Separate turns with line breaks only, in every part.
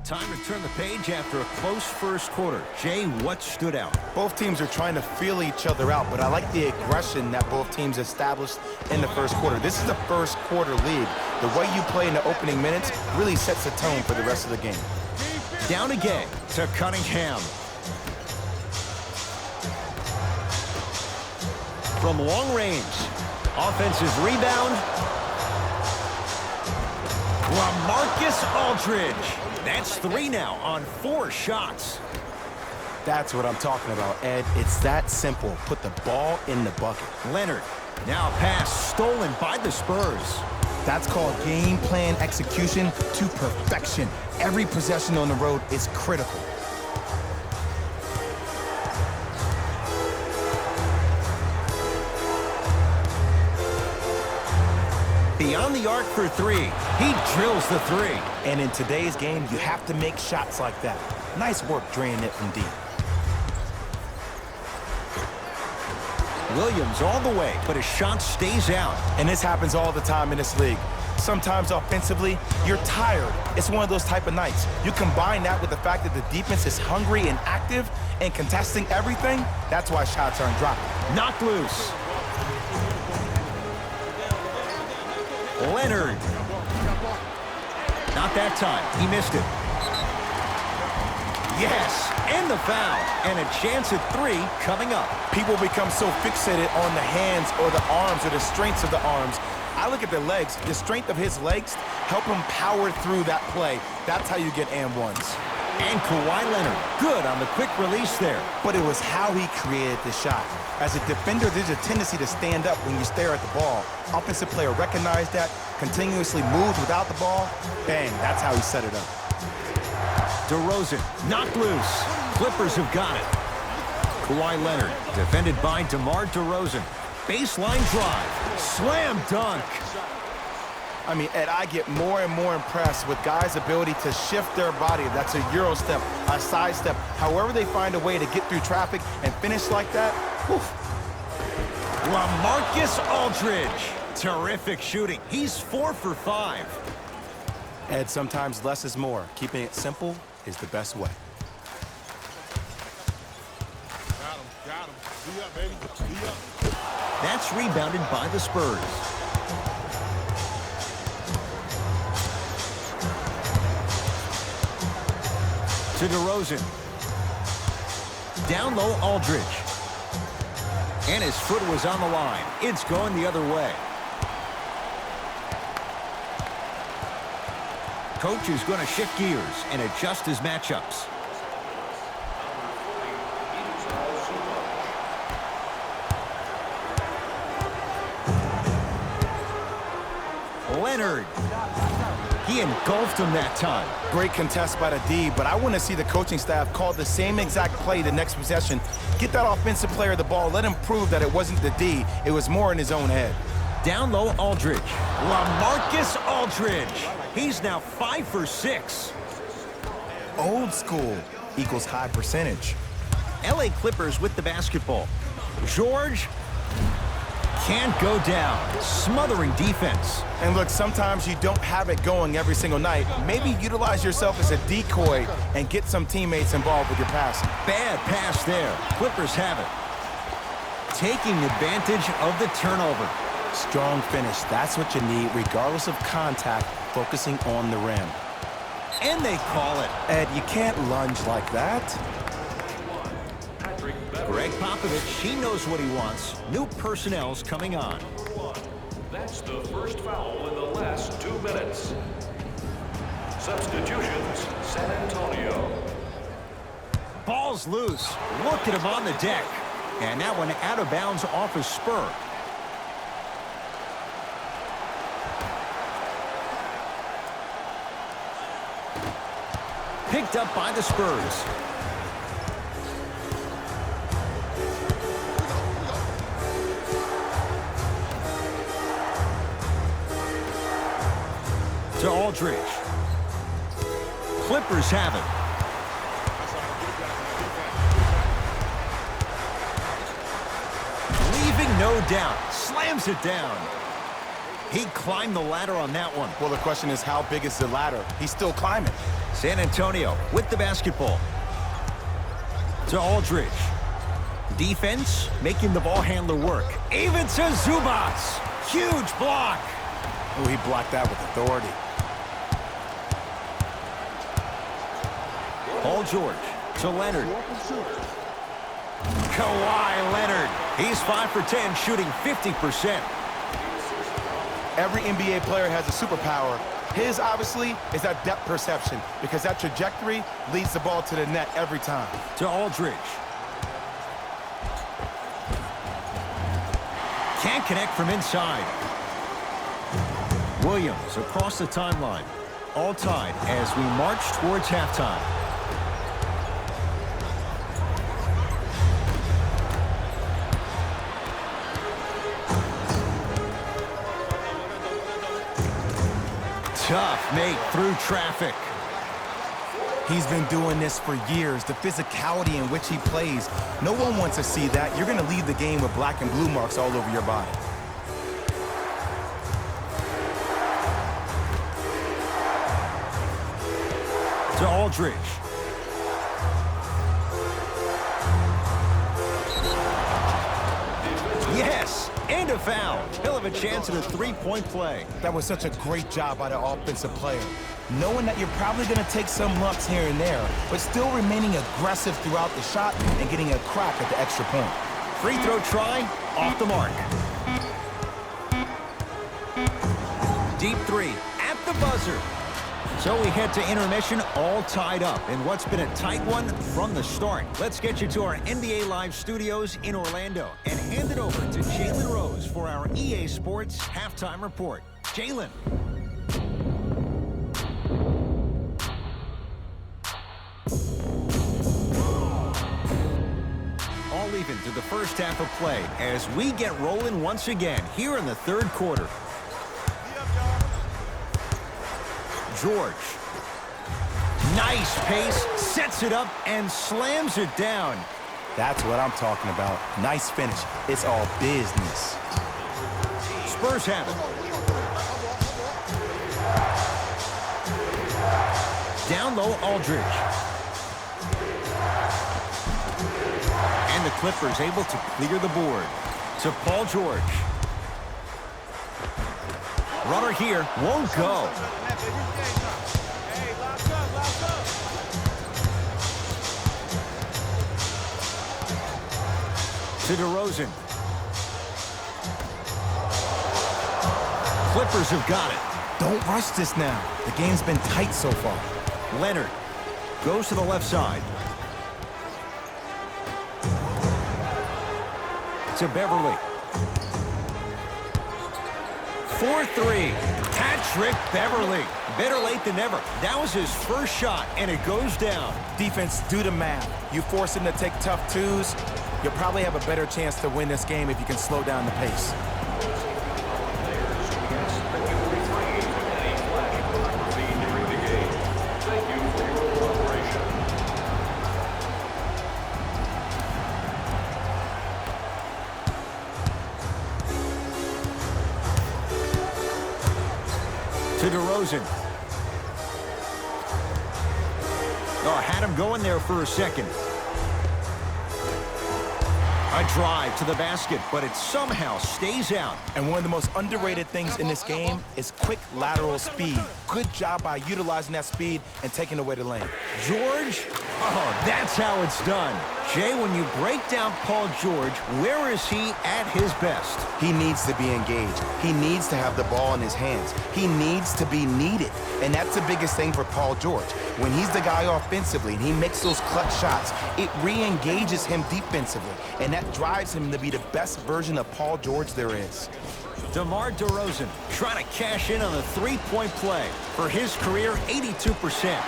Time to turn the page after a close first quarter. Jay, what stood out?
Both teams are trying to feel each other out, but I like the aggression that both teams established in the first quarter. This is a first quarter league. The way you play in the opening minutes really sets the tone for the rest of the game.
Down again to Cunningham. From long range. Offensive rebound. LaMarcus Aldridge. That's 3 now on 4 shots.
That's what I'm talking about, Ed. It's that simple. Put the ball in the bucket.
Leonard. Now a pass stolen by the Spurs.
That's called game plan execution to perfection. Every possession on the road is critical.
Beyond the arc for 3. He drills the 3.
And in today's game, you have to make shots like that. Nice work draining it from deep.
Williams all the way, but his shot stays out.
And this happens all the time in this league. Sometimes offensively, you're tired. It's one of those type of nights. You combine that with the fact that the defense is hungry and active and contesting everything, that's why shots aren't dropping.
Knocked loose. Leonard. Not that time. He missed it. Yes, and the foul. And a chance at 3 coming up.
People become so fixated on the hands or the arms or the strengths of the arms. I look at the legs. The strength of his legs help him power through that play. That's how you get and ones.
And Kawhi Leonard, good on the quick release there.
But it was how he created the shot. As a defender, there's a tendency to stand up when you stare at the ball. Offensive player recognized that, continuously moves without the ball. Bang, that's how he set it up.
DeRozan, knocked loose. Clippers have got it. Kawhi Leonard, defended by DeMar DeRozan. Baseline drive, slam dunk.
I mean, Ed, I get more and more impressed with guys' ability to shift their body. That's a Euro step, a side step. However they find a way to get through traffic and finish like that, whew.
LaMarcus Aldridge. Terrific shooting. He's 4 for 5.
Ed, sometimes less is more. Keeping it simple is the best way.
Got him. Be up, baby. Be up.
That's rebounded by the Spurs. To DeRozan. Down low, Aldridge. And his foot was on the line. It's going the other way. Coach is going to shift gears and adjust his matchups. Leonard. He engulfed him that time.
Great contest by the D, but I want to see the coaching staff call the same exact play the next possession. Get that offensive player the ball. Let him prove that it wasn't the D. It was more in his own head.
Down low, Aldridge. LaMarcus Aldridge. He's now 5 for 6.
Old school equals high percentage.
LA Clippers with the basketball. George can't go down. Smothering defense.
And look, sometimes you don't have it going every single night. Maybe utilize yourself as a decoy and get some teammates involved with your passing.
Bad pass there. Clippers have it. Taking advantage of the turnover.
Strong finish. That's what you need, regardless of contact, focusing on the rim.
And they call it.
Ed, you can't lunge like that.
Greg Popovich, he knows what he wants. New personnel's coming on.
That's the first foul in the last 2 minutes. Substitutions, San Antonio.
Ball's loose. Look at him on the deck. And that one out of bounds off a spur. Picked up by the Spurs. To Aldridge. Clippers have it. Leaving no doubt. Slams it down. He climbed the ladder on that one.
Well, the question is, how big is the ladder? He's still climbing.
San Antonio with the basketball. To Aldridge. Defense making the ball handler work. Even to Zubats. Huge block.
Oh, he blocked that with authority.
Paul George to Leonard. Kawhi Leonard. He's 5 for 10, shooting 50%.
Every NBA player has a superpower. His, obviously, is that depth perception, because that trajectory leads the ball to the net every time.
To Aldridge. Can't connect from inside. Williams across the timeline. All tied as we march towards halftime. Tough make through traffic.
He's been doing this for years. The physicality in which he plays. No one wants to see that. You're going to leave the game with black and blue marks all over your body.
To Aldridge. Yes, and a foul. He'll have a chance at a three-point play.
That was such a great job by the offensive player. Knowing that you're probably going to take some lumps here and there, but still remaining aggressive throughout the shot and getting a crack at the extra point.
Free throw try, off the mark. Deep three, at the buzzer. So we head to intermission, all tied up in what's been a tight one from the start. Let's get you to our NBA Live studios in Orlando and hand it over to Jalen Rose for our EA Sports halftime report. Jalen. All even to the first half of play as we get rolling once again here in the third quarter. George. Nice pace, sets it up, and slams it down.
That's what I'm talking about. Nice finish. It's all business.
Spurs have it. Down low, Aldridge. And the Clippers able to clear the board. To Paul George. Runner here, won't go. To DeRozan. Clippers have got it.
Don't rush this now. The game's been tight so far.
Leonard goes to the left side. To Beverly. 4-3. Patrick Beverly. Better late than never. That was his first shot, and it goes down.
Defense, do the math. You force him to take tough twos, you'll probably have a better chance to win this game if you can slow down the pace.
To DeRozan. Oh, had him going there for a second. A drive to the basket, but it somehow stays out.
And one of the most underrated things in this game is quick lateral speed. Good job by utilizing that speed and taking away the lane.
George? Oh, that's how it's done. Jay, when you break down Paul George, where is he at his best?
He needs to be engaged. He needs to have the ball in his hands. He needs to be needed. And that's the biggest thing for Paul George. When he's the guy offensively and he makes those clutch shots, it re-engages him defensively. And that drives him to be the best version of Paul George there is.
DeMar DeRozan trying to cash in on the three-point play. For his career, 82%.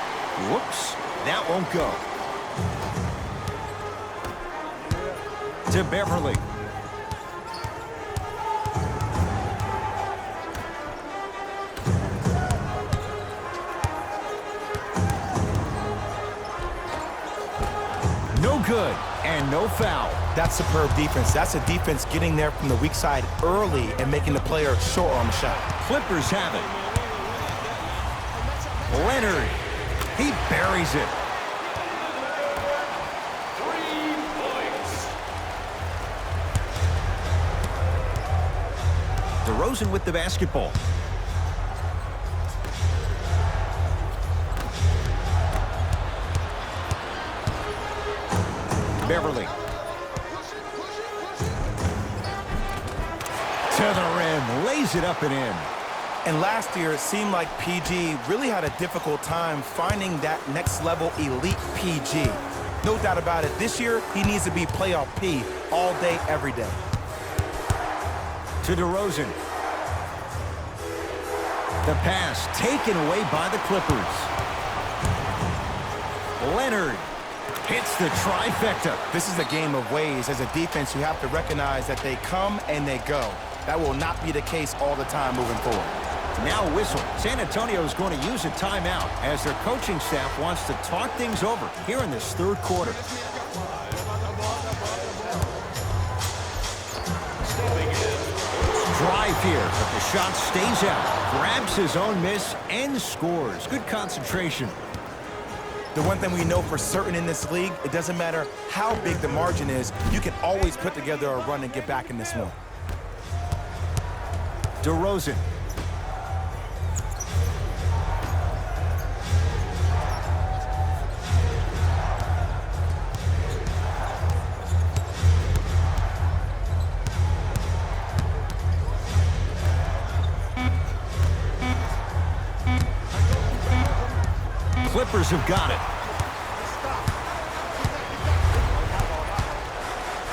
Whoops, that won't go. To Beverly. No good, and no foul.
That's superb defense. That's a defense getting there from the weak side early and making the player short on the shot.
Clippers have it. Leonard. He buries it.
3 points.
DeRozan with the basketball. Beverly. To the rim, lays it up and in.
And last year, it seemed like PG really had a difficult time finding that next level elite PG. No doubt about it, this year, he needs to be playoff P all day, every day.
To DeRozan. The pass taken away by the Clippers. Leonard hits the trifecta.
This is a game of ways. As a defense, you have to recognize that they come and they go. That will not be the case all the time moving forward.
Now whistle. San Antonio is going to use a timeout as their coaching staff wants to talk things over here in this third quarter. Drive here, but the shot stays out. Grabs his own miss and scores. Good concentration.
The one thing we know for certain in this league, it doesn't matter how big the margin is, you can always put together a run and get back in this one.
DeRozan. Clippers have got it.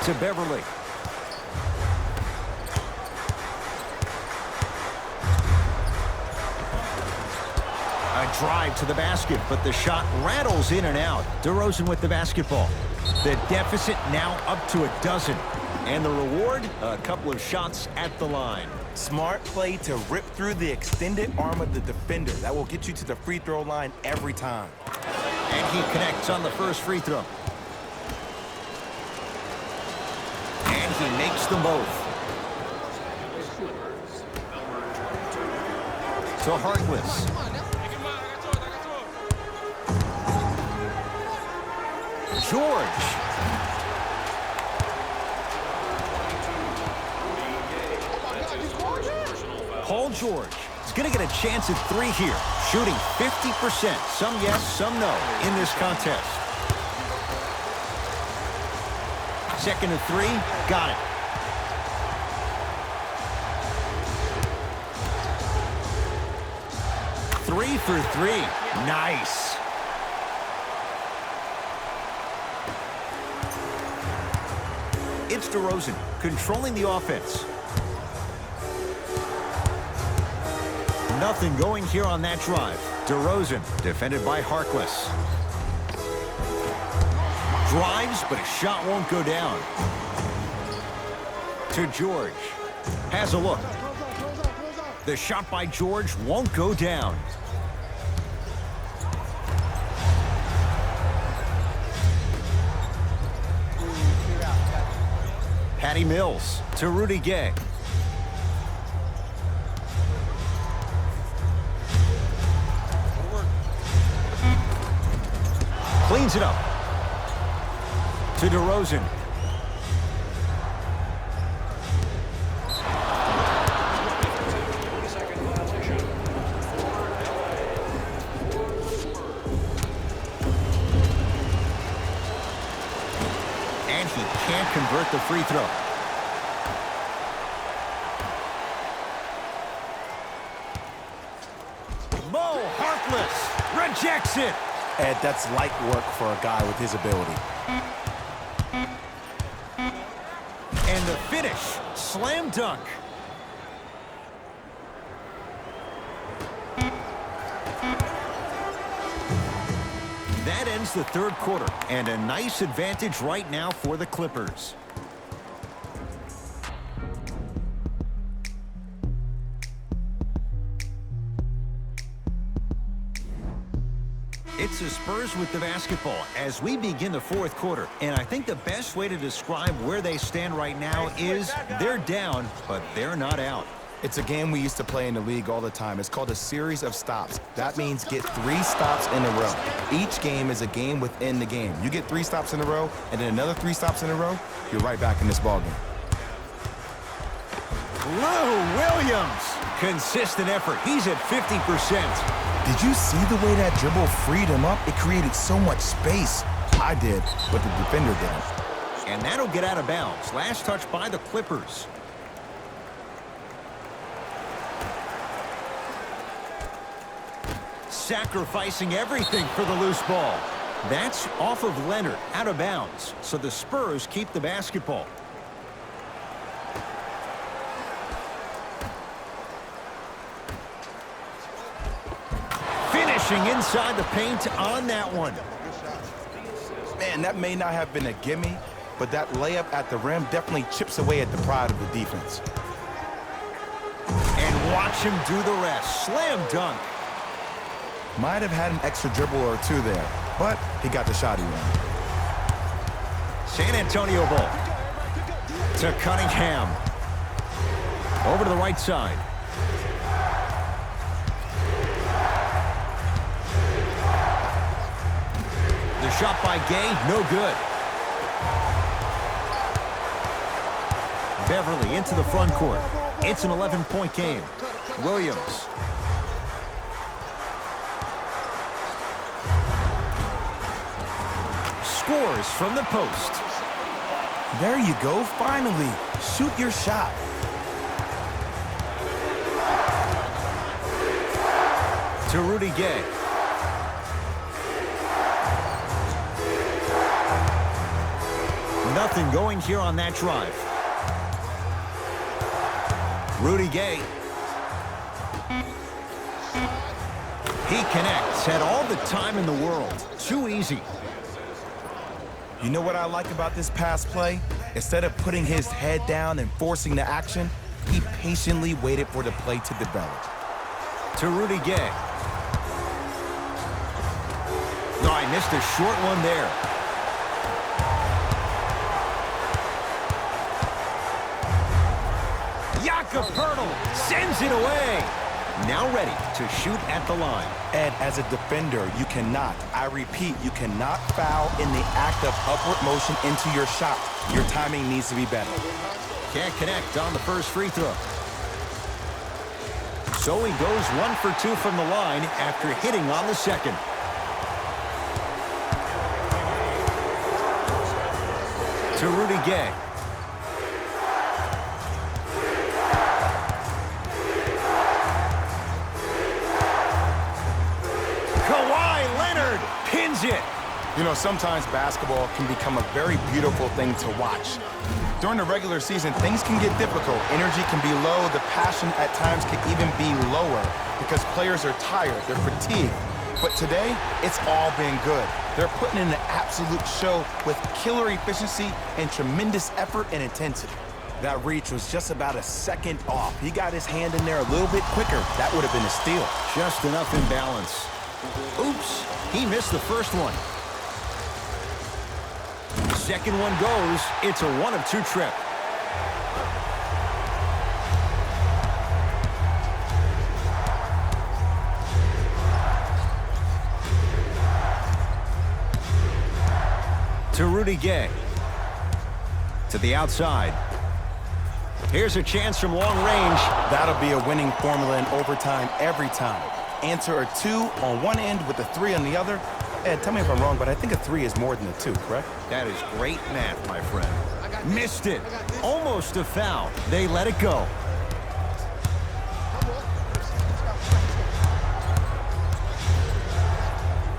To Beverly. A drive to the basket, but the shot rattles in and out. DeRozan with the basketball. The deficit now up to 12. And the reward, a couple of shots at the line.
Smart play to rip through the extended arm of the defender. That will get you to the free throw line every time.
And he connects on the first free throw. And he makes them both. To Harkless. George. Paul George is going to get a chance at 3 here. Shooting 50%. Some yes, some no in this contest. Second and 3. Got it. Three for 3. Nice. It's DeRozan controlling the offense. Nothing going here on that drive. DeRozan defended by Harkless. Drives, but his shot won't go down. To George. Has a look. The shot by George won't go down. Patty Mills to Rudy Gay. Cleans it up. To DeRozan. And he can't convert the free throw. Mo Harkless rejects it.
Ed, that's light work for a guy with his ability.
And the finish, slam dunk. That ends the third quarter, and a nice advantage right now for the Clippers. It's the Spurs with the basketball as we begin the fourth quarter. And I think the best way to describe where they stand right now is they're down, but they're not out.
It's a game we used to play in the league all the time. It's called a series of stops. That means get 3 stops in a row. Each game is a game within the game. You get 3 stops in a row, and then another 3 stops in a row, you're right back in this ballgame.
Lou Williams. Consistent effort. He's at 50%.
Did you see the way that dribble freed him up? It created so much space. I did, but the defender didn't.
And that'll get out of bounds. Last touch by the Clippers. Sacrificing everything for the loose ball. That's off of Leonard, out of bounds. So the Spurs keep the basketball. Finishing inside the paint on that one.
Man, that may not have been a gimme, but that layup at the rim definitely chips away at the pride of the defense.
And watch him do the rest. Slam dunk.
Might have had an extra dribble or 2 there, but he got the shot he wanted.
San Antonio ball to Cunningham. Over to the right side. The shot by Gay, no good. Beverly into the front court. It's an 11-point game. Williams. Scores from the post.
There you go, finally. Shoot your shot.
To Rudy Gay. Nothing going here on that drive. Rudy Gay. He connects. Had all the time in the world. Too easy.
You know what I like about this pass play? Instead of putting his head down and forcing the action, he patiently waited for the play to develop.
To Rudy Gay. No, I missed a short one there. Jakob sends it away. Now ready to shoot at the line.
And as a defender, you cannot, I repeat, you cannot foul in the act of upward motion into your shot. Your timing needs to be better.
Can't connect on the first free throw. So he goes 1 for 2 from the line after hitting on the second. To Rudy Gay. Pins it.
You know, sometimes basketball can become a very beautiful thing to watch. During the regular season, things can get difficult. Energy can be low. The passion at times can even be lower because players are tired. They're fatigued. But today, it's all been good. They're putting in an absolute show with killer efficiency and tremendous effort and intensity. That reach was just about a second off. He got his hand in there a little bit quicker. That would have been a steal.
Just enough imbalance. Oops, he missed the first one. Second one goes. It's a 1 of 2 trip. To Rudy Gay. To the outside. Here's a chance from long range.
That'll be a winning formula in overtime every time. Answer a 2 on one end with a 3 on the other. Ed, tell me if I'm wrong, but I think a 3 is more than a 2, correct?
That is great math, my friend. Missed it. Almost a foul. They let it go.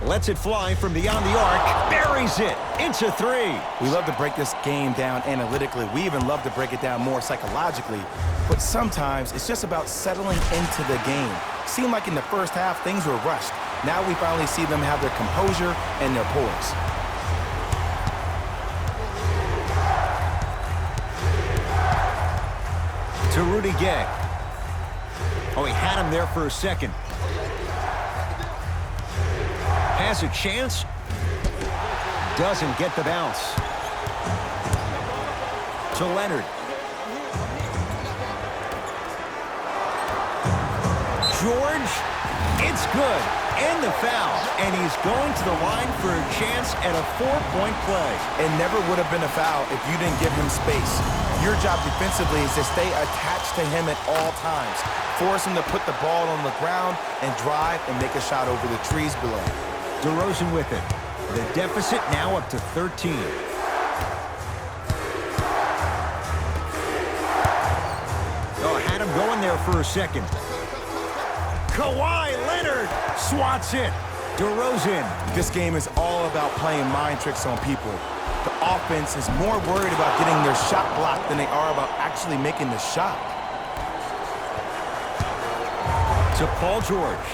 Lets it fly from beyond the arc. Buries it. It's a 3.
We love to break this game down analytically. We even love to break it down more psychologically. But sometimes it's just about settling into the game. Seemed like in the first half, things were rushed. Now we finally see them have their composure and their poise.
To Rudy Gay. Oh, he had him there for a second. Has a chance. Doesn't get the bounce. To Leonard. George. It's good. And the foul. And he's going to the line for a chance at a 4-point play.
It never would have been a foul if you didn't give him space. Your job defensively is to stay attached to him at all times. Force him to put the ball on the ground and drive and make a shot over the trees below.
DeRozan with it. The deficit now up to 13. Oh, had him going there for a second. Kawhi Leonard swats it. DeRozan.
This game is all about playing mind tricks on people. The offense is more worried about getting their shot blocked than they are about actually making the shot.
To Paul George.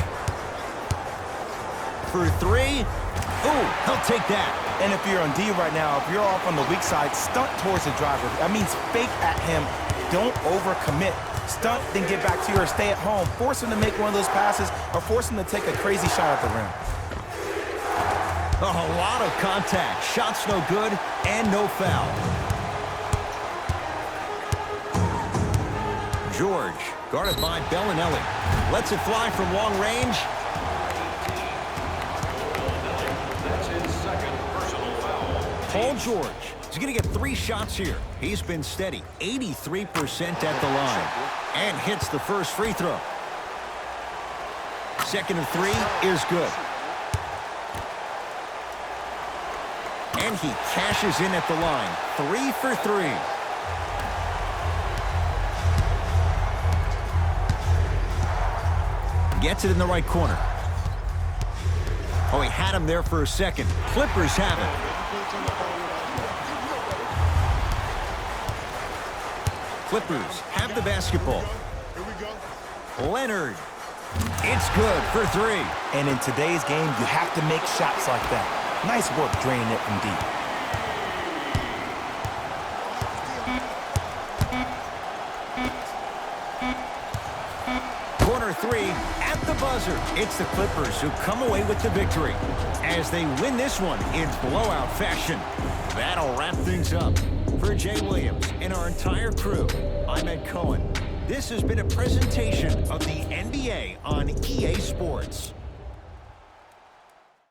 For three. Ooh, he'll take that.
And if you're on D right now, if you're off on the weak side, stunt towards the driver. That means fake at him. Don't overcommit. Stunt, then get back to you or stay at home. Force him to make one of those passes or force him to take a crazy shot at the rim.
A lot of contact. Shots no good and no foul. George, guarded by Bellinelli. Lets it fly from long range.
That's his second personal foul.
Paul George is going to get 3 shots here. He's been steady, 83% at the line. And hits the first free throw. Second of 3 is good. And he cashes in at the line. 3 for 3. Gets it in the right corner. Oh, he had him there for a second. Clippers have it. Clippers have the basketball.
Here we go.
Leonard. It's good for 3.
And in today's game, you have to make shots like that. Nice work draining it from deep.
Corner 3 at the buzzer. It's the Clippers who come away with the victory as they win this one in blowout fashion. That'll wrap things up. For Jay Williams and our entire crew, I'm Ed Cohen. This has been a presentation of the NBA on EA Sports.